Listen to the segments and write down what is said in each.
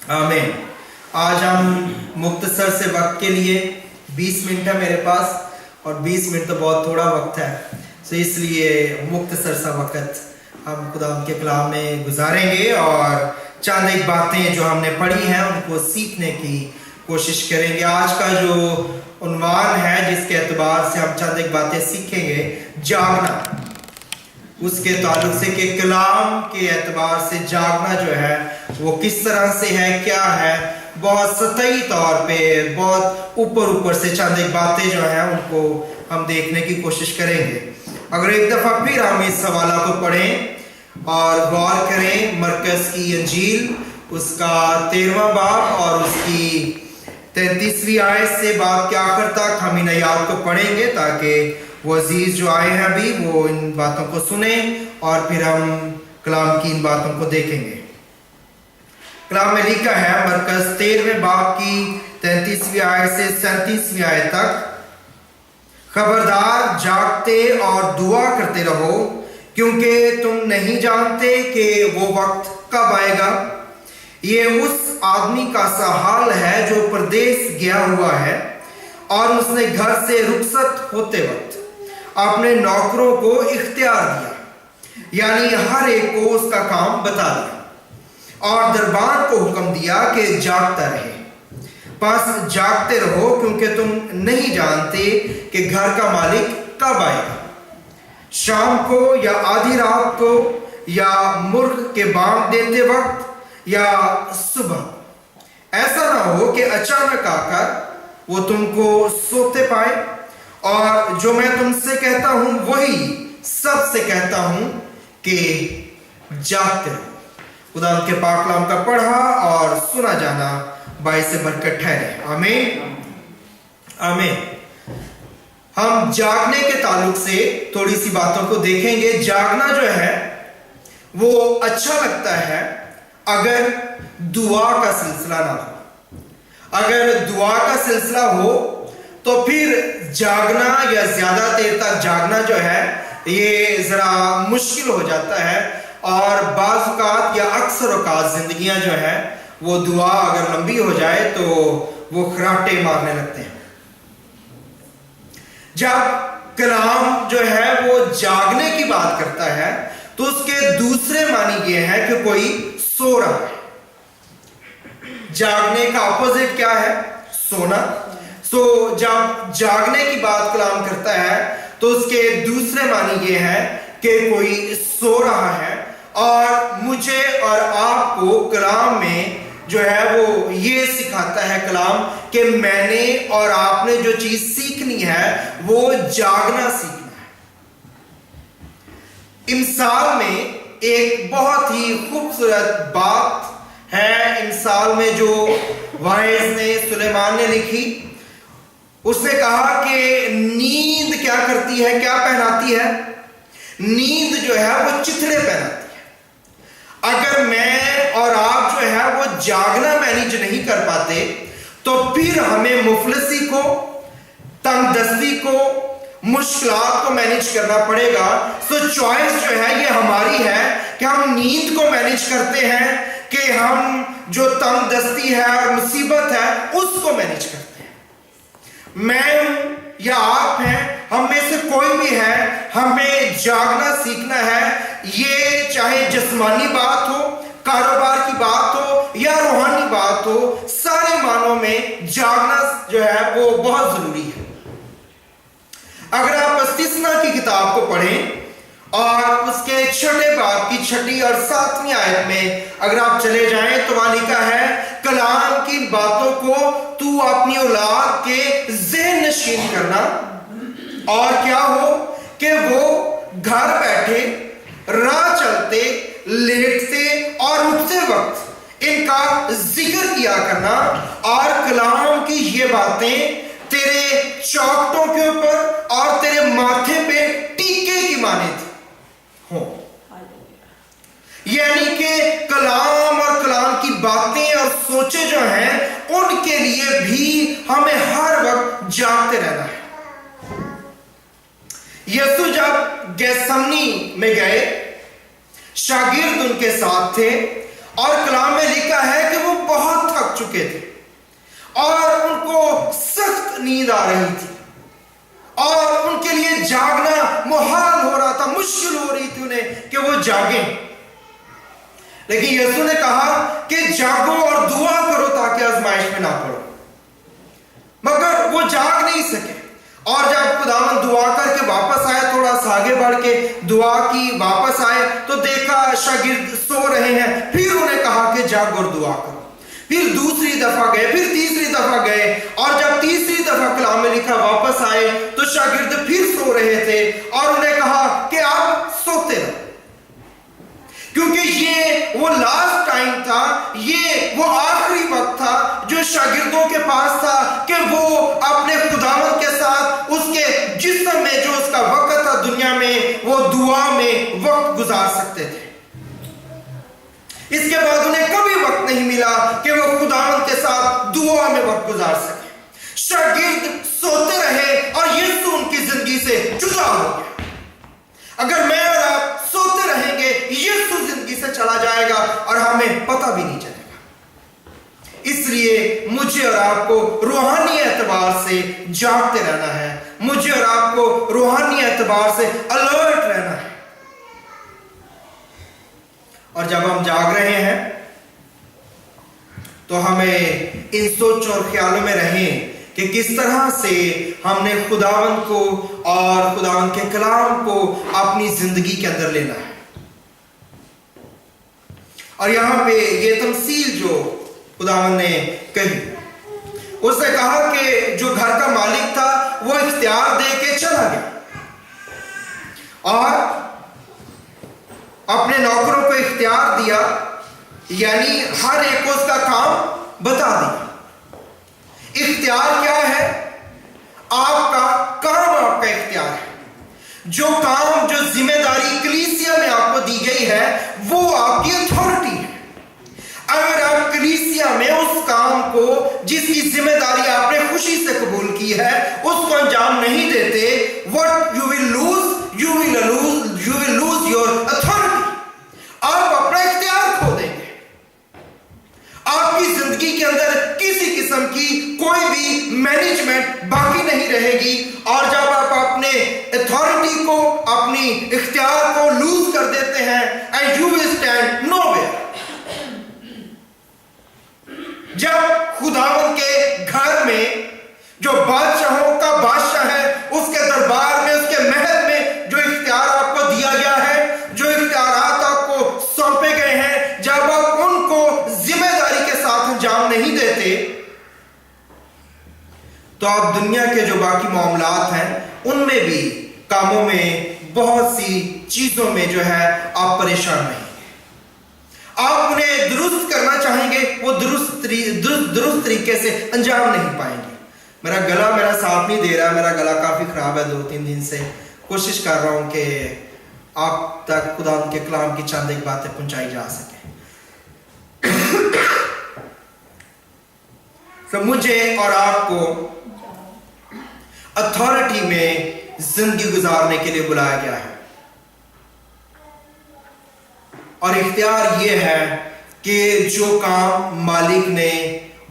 آمین۔ آج ہم مختصر سے وقت کے لیے 20 منٹ ہے میرے پاس، اور 20 منٹ تو بہت تھوڑا وقت ہے، تو اس لیے مختصر سا وقت ہم خدا کے کلام میں گزاریں گے اور چند ایک باتیں جو ہم نے پڑھی ہیں ان کو سیکھنے کی کوشش کریں گے۔ آج کا جو عنوان ہے جس کے اعتبار سے ہم چند ایک باتیں سیکھیں گے، جاگنا، اس کے تعلق سے کہ کلام کے اعتبار سے جاگنا جو ہے وہ کس طرح سے ہے، کیا ہے، بہت سطحی طور پہ بہت اوپر سے چند ایک باتیں جو ہیں ان کو ہم دیکھنے کی کوشش کریں گے۔ اگر ایک دفعہ پھر ہم اس حوالہ کو پڑھیں اور غور کریں، مرکز کی انجیل اس کا 13واں باب اور اس کی 33ویں آیت سے باب کے آخر تک ہم ان آیات کو پڑھیں گے تاکہ وہ عزیز جو آئے ہیں ابھی وہ ان باتوں کو سنیں اور پھر ہم کلام کی ان باتوں کو دیکھیں گے۔ کلام میں لکھا ہے مرکز 13ویں باب کی 33ویں آیت سے 37ویں آیت تک، خبردار جاگتے اور دعا کرتے رہو کیونکہ تم نہیں جانتے کہ وہ وقت کب آئے گا۔ یہ اس آدمی کا سا حال ہے جو پردیس گیا ہوا ہے اور اس نے گھر سے رخصت ہوتے وقت اپنے نوکروں کو اختیار دیا، یعنی ہر ایک کو اس کا کام بتا دیا، اور دربان کو حکم دیا کہ جاگتا رہے۔ پس جاگتے رہو کیونکہ تم نہیں جانتے کہ گھر کا مالک کب آئے گا، شام کو یا آدھی رات کو یا مرغ کے بانگ دیتے وقت یا صبح، ایسا نہ ہو کہ اچانک آ کر وہ تم کو سوتے پائے۔ اور جو میں تم سے کہتا ہوں وہی سب سے کہتا ہوں کہ جاگتے رہو۔ خدا ان کے پاک کلام کا پڑھا اور سنا جانا باعث برکت ٹھہرے۔ آمین آمین۔ ہم جاگنے کے تعلق سے تھوڑی سی باتوں کو دیکھیں گے۔ جاگنا جو ہے وہ اچھا لگتا ہے اگر دعا کا سلسلہ نہ ہو۔ اگر دعا کا سلسلہ ہو تو پھر جاگنا یا زیادہ دیر تک جاگنا جو ہے یہ ذرا مشکل ہو جاتا ہے، اور بعض اوقات یا اکثر اوقات زندگیاں جو ہے وہ دعا اگر لمبی ہو جائے تو وہ خراٹے مارنے لگتے ہیں۔ جب کلام جو ہے وہ جاگنے کی بات کرتا ہے تو اس کے دوسرے معنی یہ ہے کہ کوئی سو رہا ہے۔ جاگنے کا اپوزٹ کیا ہے؟ سونا۔ جب جاگنے کی بات کلام کرتا ہے تو اس کے دوسرے معنی یہ ہے کہ کوئی سو رہا ہے، اور مجھے اور آپ کو کلام میں جو ہے وہ یہ سکھاتا ہے کلام کہ میں نے اور آپ نے جو چیز سیکھنی ہے وہ جاگنا سیکھنا ہے۔ امثال میں ایک بہت ہی خوبصورت بات ہے، امثال میں جو واعظ نے سلیمان نے لکھی، اس نے کہا کہ نیند کیا کرتی ہے، کیا پہناتی ہے؟ نیند جو ہے وہ چتھڑے پہناتی ہے۔ اگر میں اور آپ جو ہے وہ جاگنا مینیج نہیں کر پاتے تو پھر ہمیں مفلسی کو، تنگ دستی کو، مشکلات کو مینیج کرنا پڑے گا۔ چوائس جو ہے یہ ہماری ہے کہ ہم نیند کو مینیج کرتے ہیں کہ ہم جو تنگ دستی ہے اور مصیبت ہے اس کو مینیج کرتے ہیں۔ میں ہوں یا آپ ہیں، ہم میں سے کوئی بھی ہے، ہمیں جاگنا سیکھنا ہے۔ یہ چاہے جسمانی بات ہو، کاروبار کی بات ہو یا روحانی بات ہو، سارے معنوں میں جاگنا جو ہے وہ بہت ضروری ہے۔ اگر آپ استثنا کی کتاب کو پڑھیں اور اس کے 6 باب کی 6 اور 7ویں آیت میں اگر آپ چلے جائیں تو وہاں لکھا ہے، کلام کی باتوں کو تو اپنی اولاد کے ذہن نشین کرنا، اور کیا ہو کہ وہ گھر بیٹھے، راہ چلتے، لیٹتے اور اٹھتے وقت ان کا ذکر کیا کرنا، اور کلام کی یہ باتیں تیرے چوکٹوں کے اوپر اور تیرے ماتھے پہ ٹیکے کی مانند ہوں۔ یعنی کہ کلام اور کلام کی باتیں اور سوچیں جو ہیں ان کے لیے بھی ہمیں ہر وقت جاگتے رہنا ہے۔ یسوع جب گیسمنی میں گئے، شاگرد ان کے ساتھ تھے، اور کلام میں لکھا ہے کہ وہ بہت चुके थे और उनको सख्त नींद आ रही थी और उनके लिए जागना मुहाल हो रहा था, मुश्किल हो रही थी उन्हें कि वो जागें। लेकिन यीशु ने कहा कि जागो और दुआ करो ताकि आजमाइश में ना पड़ो। मगर वो जाग नहीं सके और जब खुदावंद दुआ करके वापस आए, थोड़ा सा आगे बढ़ के दुआ की, वापस आए तो देखा शागिर्द सो रहे हैं। फिर उन्हें कहा कि जागो और दुआ करो। फिर दूसरी दफा गए, फिर तीसरी दफा गए और जब तीसरी दफा कलाम में लिखा वापस आए तो शागिर्द फिर सो रहे थे और उन्हें कहा कि आप सोते रहो, क्योंकि ये वो लास्ट टाइम था, ये वो आखिरी वक्त था जो शागिर्दों के पास था कि वो अपने खुदावंद के साथ उसके जिस्म में जो उसका वक्त था दुनिया में, वो दुआ में वक्त गुजार सकते थे। इसके बाद उन्हें कभी वक्त नहीं मिला कि वो खुदावंद के साथ दुआ में वक्त गुजार सके। शागिर्द सोते रहे और यीशु उनकी जिंदगी से जुदा हो गया। अगर मैं और आप सोते रहेंगे, यीशु जिंदगी से चला जाएगा और हमें पता भी नहीं चलेगा। इसलिए मुझे और आपको रूहानी एतबार से जागते रहना है, मुझे और आपको रूहानी एतबार से अलर्ट रहना है। और जब हम जाग रहे हैं तो हमें इन सोच और ख्यालों में रहें कि किस तरह से हमने खुदावंद को और खुदावंद के कलाम को अपनी जिंदगी के अंदर लेना है। और यहां पे ये तमसील जो खुदावंद ने कही, उसने कहा कि जो घर का मालिक था वो इख्तियार दे के चला गया और अपने नौकरों को इख्तियार दिया, यानी हर एक को उसका काम बता दिया। इख्तियार क्या है? आपका काम आपका इख्तियार है। जो काम, जो जिम्मेदारी कलीसिया में आपको दी गई है वो आपकी अथॉरिटी है। अगर आप कलीसिया में उस काम को, जिसकी जिम्मेदारी आपने खुशी से कबूल की है, उसको अंजाम नहीं देते, what you will lose your authority। आप अपना इख्तियार खो देंगे। आपकी जिंदगी के अंदर किसी किस्म की कोई भी मैनेजमेंट बाकी नहीं रहेगी। और जब आप अपने अथॉरिटी को, अपनी इख्तियार को लूज कर देते हैं, and you will stand nowhere. जब खुदावंद के घर में जो बादशाहों का बादशाह है, उसके दरबार में, उसके महल में जो इख्तियार आपको दिया गया है, जो इख्तियारात आपको सौंपे गए हैं, जब आप उनको जिम्मेदारी के साथ अंजाम नहीं देते तो आप दुनिया के जो बाकी मामलात हैं उनमें भी, कामों में, बहुत सी चीजों में जो है आप परेशान नहीं। आप उन्हें दुरुस्त करना चाहेंगे, वो दुरुस्त तरीके से अंजाम नहीं पाएंगे। मेरा गला मेरा साथ नहीं दे रहा, मेरा गला काफी खराब है 2-3 दिन से। कोशिश कर रहा हूं कि आप तक खुदा के कलाम की चंद एक बातें पहुंचाई जा सके। तो मुझे और आपको अथॉरिटी में जिंदगी गुजारने के लिए बुलाया गया है और इख्तियार ये है कि जो काम मालिक ने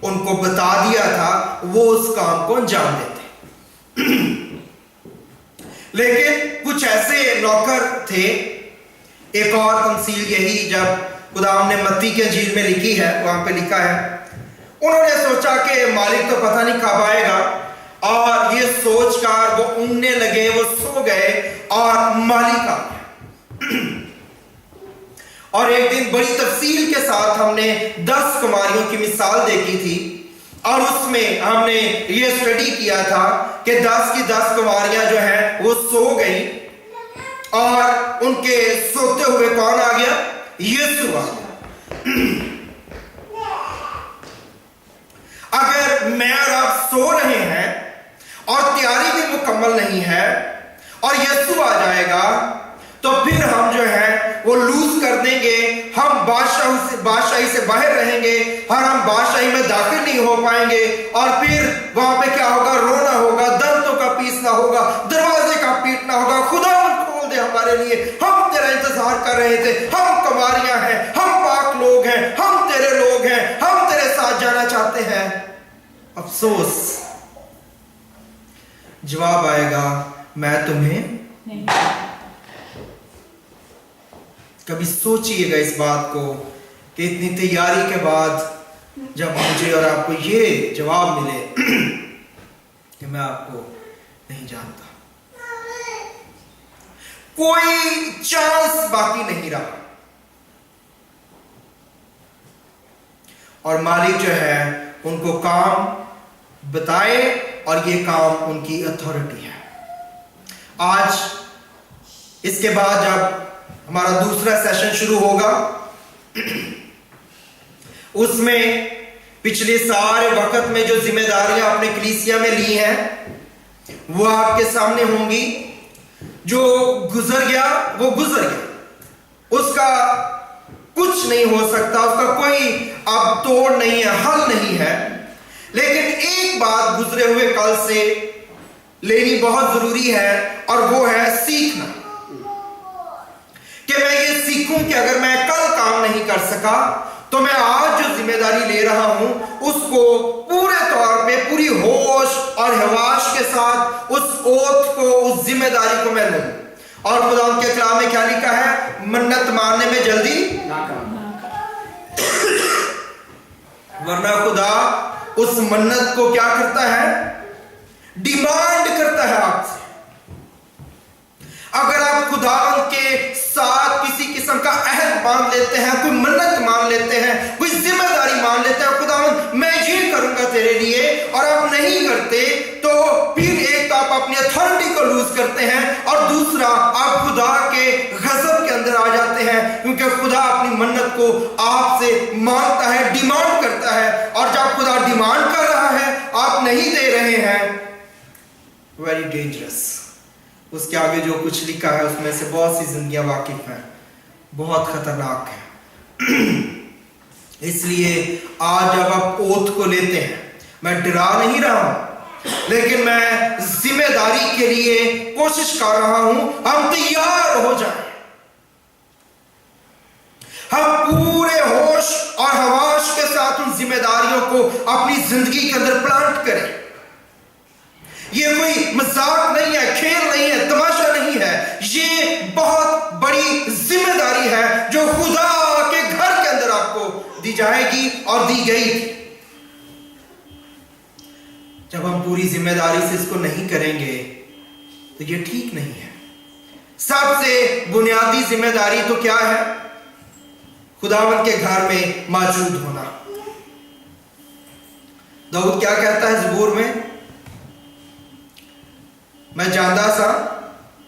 उनको बता दिया था वो उस काम को अंजाम देते। लेकिन कुछ ऐसे नौकर थे, एक और तमसील यही जब खुदावंद ने मत्ती के इंजील में लिखी है, वहां पे लिखा है, उन्होंने सोचा कि मालिक तो पता नहीं कब आएगा, और ये सोचकर वो ऊँघने लगे, वो सो गए और मालिक आ गया। और एक दिन बड़ी तफसील के साथ हमने 10 कुमारियों की मिसाल देखी थी और उसमें हमने ये स्टडी किया था कि 10 की 10 कुमारियां जो हैं वो सो गई और उनके सोते हुए कौन आ गया? यीशु आ गया। अगर मैं और आप सो रहे हैं और तैयारी भी मुकम्मल नहीं है और यीशु आ जाएगा तो फिर हम जो है वो लूज कर देंगे, हम बादशाही से बाहर रहेंगे और हम बादशाही में दाखिल नहीं हो पाएंगे। और फिर वहां पे क्या होगा? रोना होगा, दंतों का पीसना होगा, दरवाजे का पीटना होगा, खुदा खोल दे हमारे लिए, हम तेरा इंतजार कर रहे थे, हम कुमारियां हैं, हम पाक लोग हैं, हम तेरे लोग हैं, हम तेरे साथ जाना चाहते अफसोस, जवाब आएगा मैं तुम्हें नहीं। कभी सोचिएगा इस बात को कि इतनी तैयारी के बाद जब मुझे और आपको ये जवाब मिले कि मैं आपको नहीं जानता, कोई चांस बाकी नहीं रहा, और मालिक जो है उनको काम बताए और ये काम उनकी अथॉरिटी है। आज इसके बाद जब हमारा दूसरा सेशन शुरू होगा, उसमें पिछले सारे वक्त में जो जिम्मेदारियां आपने कलीसिया में ली हैं वो आपके सामने होंगी। जो गुजर गया वो गुजर गया, उसका कुछ नहीं हो सकता, उसका कोई अब तोड़ नहीं है, हल नहीं है। लेकिन एक बात गुजरे हुए कल से लेनी बहुत जरूरी है, और वो है सीखना। कि मैं ये सीखूं कि अगर मैं कल काम नहीं कर सका तो मैं आज जो जिम्मेदारी ले रहा हूं उसको पूरे तौर पे, पूरी होश और हवाश के साथ उस ओथ को, उस जिम्मेदारी को मैं लूं। और खुदा के कलाम में क्या लिखा है? मन्नत मानने में जल्दी ना कर, वरना खुदा उस मन्नत को क्या करता है? डिमांड करता है आपसे। अगर आप खुदावंद के साथ किसी किस्म का अहद मान लेते हैं, कोई मन्नत मान लेते हैं, कोई जिम्मेदारी मान लेते हैं, खुदावंद मैं ये करूंगा तेरे लिए, और आप नहीं करते, तो फिर एक तो आप अपनी अथॉरिटी को लूज करते हैं, और दूसरा आप खुदा के गजब के अंदर आ जाते हैं, क्योंकि खुदा अपनी मन्नत को आपसे मांगता है, डिमांड करता है। और जब खुदा डिमांड कर रहा है, आप नहीं दे रहे हैं, वेरी डेंजरस। उसके आगे जो कुछ लिखा है उसमें से बहुत सी जिंदगियां वाकिफ हैं, बहुत खतरनाक है। इसलिए आज जब आप ओथ को लेते हैं, मैं डरा नहीं रहा हूं, लेकिन मैं जिम्मेदारी के लिए कोशिश कर रहा हूं हम तैयार हो जाएं, हम पूरे होश और हवाश के साथ उन जिम्मेदारियों को अपनी जिंदगी के अंदर प्लांट करें। ये कोई मजाक नहीं है, खेल नहीं है, तमाशा नहीं है, ये बहुत बड़ी जिम्मेदारी है जो खुदा के घर के अंदर आपको दी जाएगी और दी गई थी। जब हम पूरी जिम्मेदारी से इसको नहीं करेंगे तो ये ठीक नहीं है। सबसे बुनियादी जिम्मेदारी तो क्या है? खुदावंद के घर में मौजूद होना। दाऊद क्या कहता है ज़बूर में? मैं जानदा सा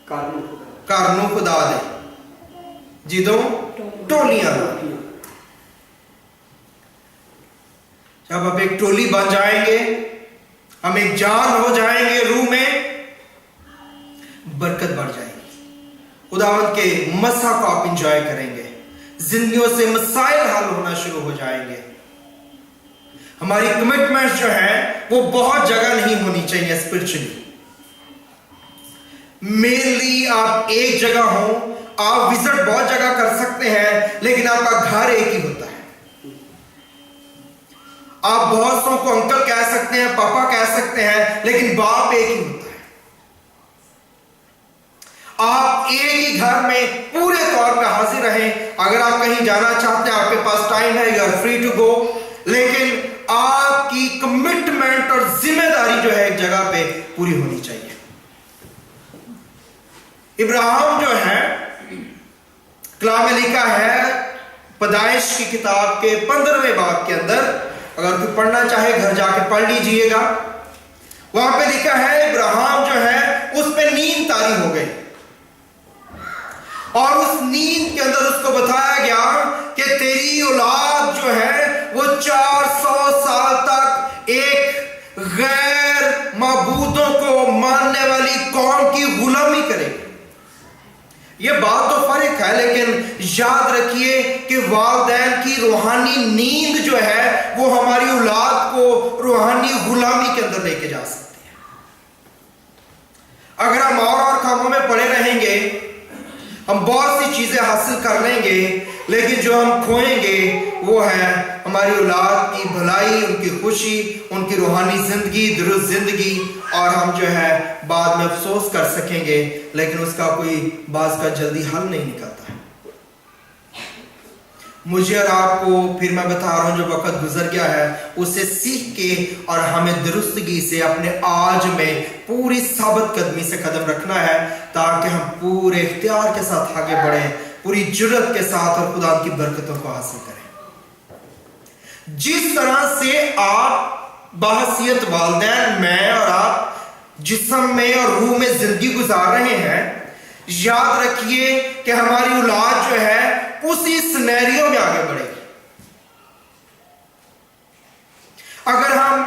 घरनू खुदा दे जिदों टोलियां। जब आप एक टोली बन जाएंगे, हम एक जान हो जाएंगे, रूह में बरकत बढ़ जाएगी, खुदावंद के मसा को आप इंजॉय करेंगे, जिंदगियों से मसाइल हल होना शुरू हो जाएंगे। हमारी कमिटमेंट जो है वो बहुत जगह नहीं होनी चाहिए स्पिरिचुअली। मेनली आप एक जगह हो, आप विजिट बहुत जगह कर सकते हैं, लेकिन आपका घर एक ही होता है। आप बहुत सौ को अंकल कह सकते हैं, पापा कह सकते हैं, लेकिन बाप एक ही होता है। आप एक ही घर में पूरे तौर पर हाजिर रहें। अगर आप कहीं जाना चाहते हैं, आपके पास टाइम है, you are free to go, लेकिन आपकी कमिटमेंट और जिम्मेदारी जो है एक जगह पे पूरी होनी चाहिए। इब्राहिम जो है, कलाम में लिखा है पैदाइश की किताब के 15वें बाब के अंदर, अगर कोई पढ़ना चाहे घर जाके पढ़ लीजिएगा। वहां पे लिखा है इब्राहिम जो है उस पे नींद तारी हो गई, और उस नींद के अंदर उसको बताया गया कि तेरी औलाद जो है वो 400 साल तक एक गैर माबूदों को मानने वाली कौम की गुलामी करेगी। ये बात तो फर्क है, लेकिन याद रखिए कि वालिदैन की रूहानी नींद जो है वो हमारी औलाद को रूहानी गुलामी के अंदर लेके जा सकती है। अगर हम और कामों में पड़े रहेंगे, हम बहुत सी चीजें हासिल कर लेंगे, लेकिन जो हम खोएंगे वो है ہماری اولاد کی بھلائی، ان کی خوشی، ان کی روحانی زندگی، درست زندگی، اور ہم جو ہے بعد میں افسوس کر سکیں گے، لیکن اس کا کوئی بعض کا جلدی حل نہیں نکلتا ہے۔ مجھے اور آپ کو پھر میں بتا رہا ہوں جو وقت گزر گیا ہے اسے سیکھ کے اور ہمیں درستگی سے اپنے آج میں پوری ثابت قدمی سے قدم رکھنا ہے، تاکہ ہم پورے اختیار کے ساتھ آگے بڑھیں، پوری جرت کے ساتھ، اور خدا کی برکتوں کو حاصل کریں۔ جس طرح سے آپ بحیثیت والدین، میں اور آپ جسم میں اور روح میں زندگی گزار رہے ہیں، یاد رکھیے کہ ہماری اولاد جو ہے اسی سینیریو میں آگے بڑھے گی۔ اگر ہم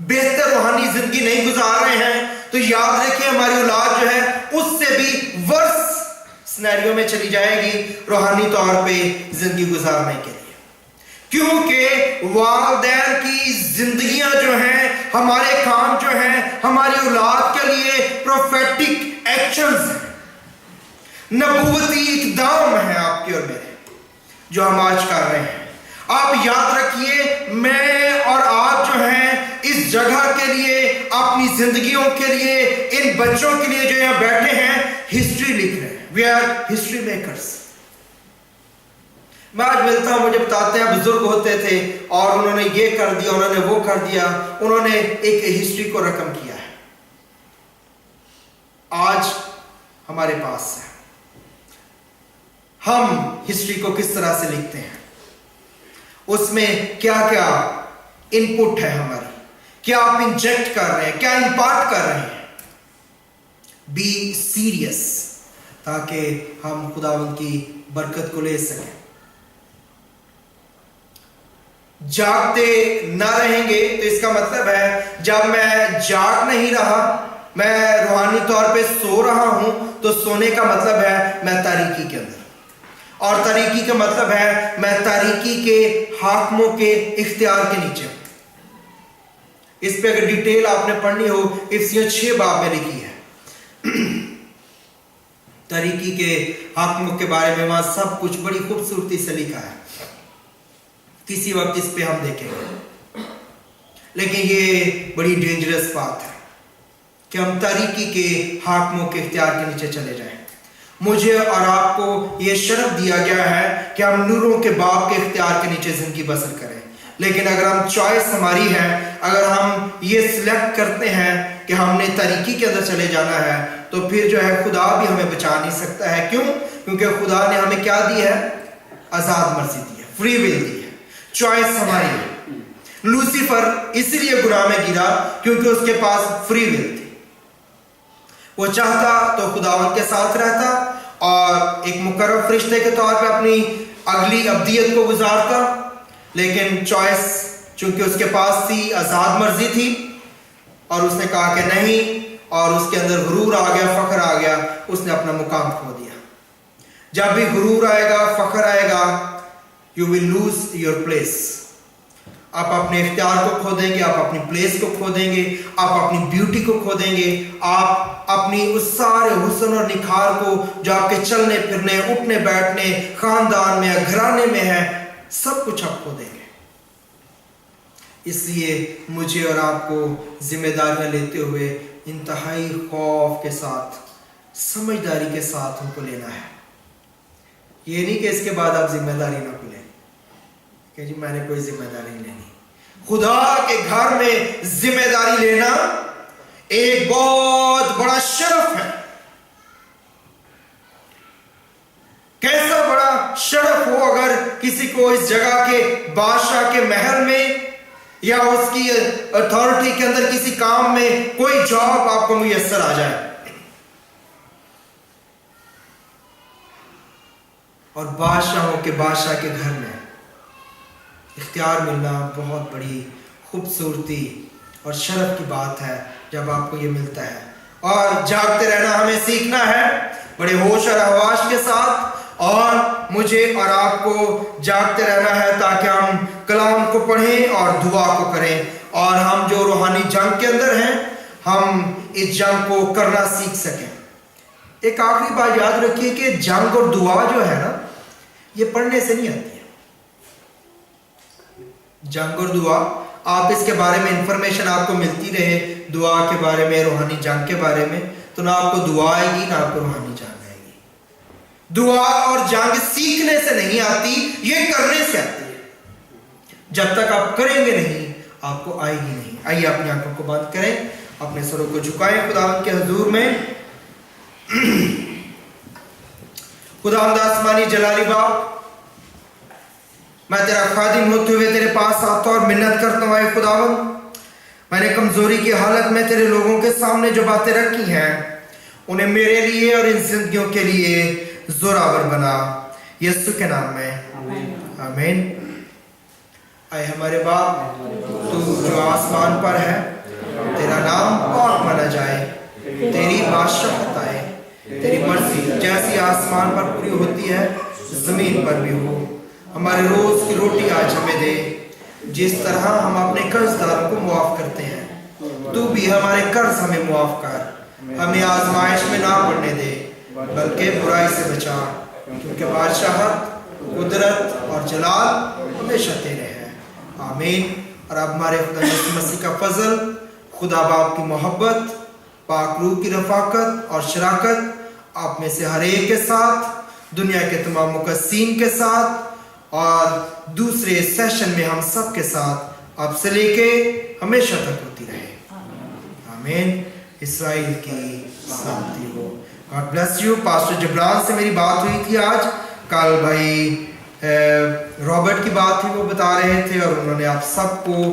بہتر روحانی زندگی نہیں گزار رہے ہیں تو یاد رکھیں ہماری اولاد جو ہے اس سے بھی ورس سینیریو میں چلی جائے گی روحانی طور پہ زندگی گزارنے کے لیے، کیونکہ والدین کی زندگیاں جو ہیں، ہمارے کام جو ہیں، ہماری اولاد کے لیے پروفیٹک ایکشنز ہیں، نبوتی اقدام ہیں آپ کے اور میرے جو ہم آج کر رہے ہیں۔ آپ یاد رکھیے میں اور آپ جو ہیں اس جگہ کے لیے، اپنی زندگیوں کے لیے، ان بچوں کے لیے جو یہاں بیٹھے ہیں ہسٹری لکھ رہے ہیں۔ We are history makers. میں آج ملتا ہوں، مجھے بتاتے ہیں بزرگ ہوتے تھے اور انہوں نے یہ کر دیا، انہوں نے وہ کر دیا، انہوں نے ایک ہسٹری کو رقم کیا ہے۔ آج ہمارے پاس ہے، ہم ہسٹری کو کس طرح سے لکھتے ہیں، اس میں کیا کیا ان پٹ ہے ہماری، کیا آپ انجیکٹ کر رہے ہیں، کیا امپارٹ کر رہے ہیں۔ بی سیریس، تاکہ ہم خداوند کی برکت کو لے سکیں۔ جاگتے نہ رہیں گے تو اس کا مطلب ہے جب میں جاگ نہیں رہا، میں روحانی طور پہ سو رہا ہوں، تو سونے کا مطلب ہے میں تاریکی کے اندر، اور تاریکی کا مطلب ہے میں تاریکی کے حاکموں کے اختیار کے نیچے ہوں۔ اس پہ اگر ڈیٹیل آپ نے پڑھنی ہو افسیوں 6 باب میں لکھی ہے تاریکی کے حاکموں کے بارے میں، وہاں سب کچھ بڑی خوبصورتی سے لکھا ہے۔ کسی وقت اس پہ ہم دیکھیں گے، لیکن یہ بڑی ڈینجرس بات ہے کہ ہم تاریکی کے حاکموں کے اختیار کے نیچے چلے جائیں۔ مجھے اور آپ کو یہ شرف دیا گیا ہے کہ ہم نوروں کے باپ کے اختیار کے نیچے زندگی بسر کریں، لیکن اگر ہم چوائس ہماری ہے، اگر ہم یہ سلیکٹ کرتے ہیں کہ ہم نے تاریکی کے اندر چلے جانا ہے، تو پھر جو ہے خدا بھی ہمیں بچا نہیں سکتا ہے۔ کیوں؟ کیونکہ خدا نے ہمیں کیا دی ہے؟ آزاد مرضی دی ہے، فری ول دی ہے، چوائس ہماری ہے۔ لوسیفر اس لیے گناہ میں گرا کیونکہ اس کے پاس فری ول تھی، وہ چاہتا تو خداوند کے ساتھ رہتا اور ایک مقرر فرشتے کے طور پہ اپنی اگلی ابدیت کو گزارتا، لیکن چوائس چونکہ اس کے پاس تھی، آزاد مرضی تھی، اور اس نے کہا کہ نہیں، اور اس کے اندر غرور آ گیا، فخر آ گیا، اس نے اپنا مقام کھو دیا۔ جب بھی غرور آئے گا، فخر آئے گا، you will lose your place۔ آپ اپنے اختیار کو کھو دیں گے، آپ اپنی پلیس کو کھو دیں گے، آپ اپنی بیوٹی کو کھو دیں گے، آپ اپنی اس سارے حسن اور نکھار کو جو آپ کے چلنے پھرنے، اٹھنے بیٹھنے، خاندان میں، گھرانے میں ہے، سب کچھ آپ کھو دیں گے۔ اس لیے مجھے اور آپ کو ذمہ داریاں لیتے ہوئے انتہائی خوف کے ساتھ، سمجھداری کے ساتھ ان کو لینا ہے۔ یہ نہیں کہ اس کے بعد آپ ذمہ داری نہ لیں کہ جی میں نے کوئی ذمہ داری نہیں لینی۔ خدا کے گھر میں ذمہ داری لینا ایک بہت بڑا شرف ہے۔ کیسا بڑا شرف ہو اگر کسی کو اس جگہ کے بادشاہ کے محل میں یا اس کی اتھارٹی کے اندر کسی کام میں کوئی جاب آپ کو میسر آ جائے، اور بادشاہوں کے بادشاہ کے گھر میں اختیار ملنا بہت بڑی خوبصورتی اور شرف کی بات ہے جب آپ کو یہ ملتا ہے۔ اور جاگتے رہنا ہمیں سیکھنا ہے بڑے ہوش اور حواس کے ساتھ، اور مجھے اور آپ کو جاگتے رہنا ہے تاکہ ہم کلام کو پڑھیں اور دعا کو کریں، اور ہم جو روحانی جنگ کے اندر ہیں ہم اس جنگ کو کرنا سیکھ سکیں۔ ایک آخری بات یاد رکھیے کہ جنگ اور دعا جو ہے نا، یہ پڑھنے سے نہیں آتی ہے، जंग और दुआ, आप इसके बारे में इंफॉर्मेशन आपको मिलती रहे, दुआ के बारे में, रूहानी जंग के बारे में, तो ना आपको दुआ आएगी ना आपको रूहानी जंग आएगी। दुआ और जंग सीखने से नहीं आती, ये करने से आती है। जब तक आप करेंगे नहीं आपको आएगी नहीं। आइए अपनी आंखों को बंद करें, अपने सरों को झुकाएं खुदावंद के हुजूर में। खुदावंद आसमानी जलाली बाप, मैं तेरा खादिम होते हुए तेरे पास आता और मिन्नत करता हूँ। आए खुदावंद, मैंने कमजोरी की हालत में तेरे लोगों के सामने जो बातें रखी हैं उन्हें मेरे लिए और इन जिंदगियों के लिए जोरावर बना, यीशु के नाम में आमीन। आए हमारे बाप, तू जो आसमान पर है, तेरा नाम पाक माना जाए, तेरी बादशाहत आए, तेरी मर्जी जैसी आसमान पर पूरी होती है जमीन पर भी हो। हमारे रोज की रोटी आज हमें दे, जिस तरह हम अपने कर्जदारों को मुआफ करते हैं, तू भी हमारे कर्ज हमें मुआफ कर। हमें आजमाइश में ना पड़ने दे, बल्कि बुराई से बचा, क्योंकि बादशाहत, कुदरत और जलाल हमेशा तेरे हैं। आमीन। और अब हमारे खुदा यीशु मसीह का फजल, खुदा बाप की मोहब्बत, पाक रूह की रफाकत और शराकत आप में से हर एक के साथ, दुनिया के तमाम मुकस्सीन के साथ और दूसरे सेशन में हम सब के साथ अब से लेके हमेशा तक होती रहे। आमीन। इस्राएल की शांति हो। God bless you. Pastor Jibran से मेरी बात हुई थी आज, कल भाई रॉबर्ट की बात थी, वो बता रहे थे और उन्होंने आप सबको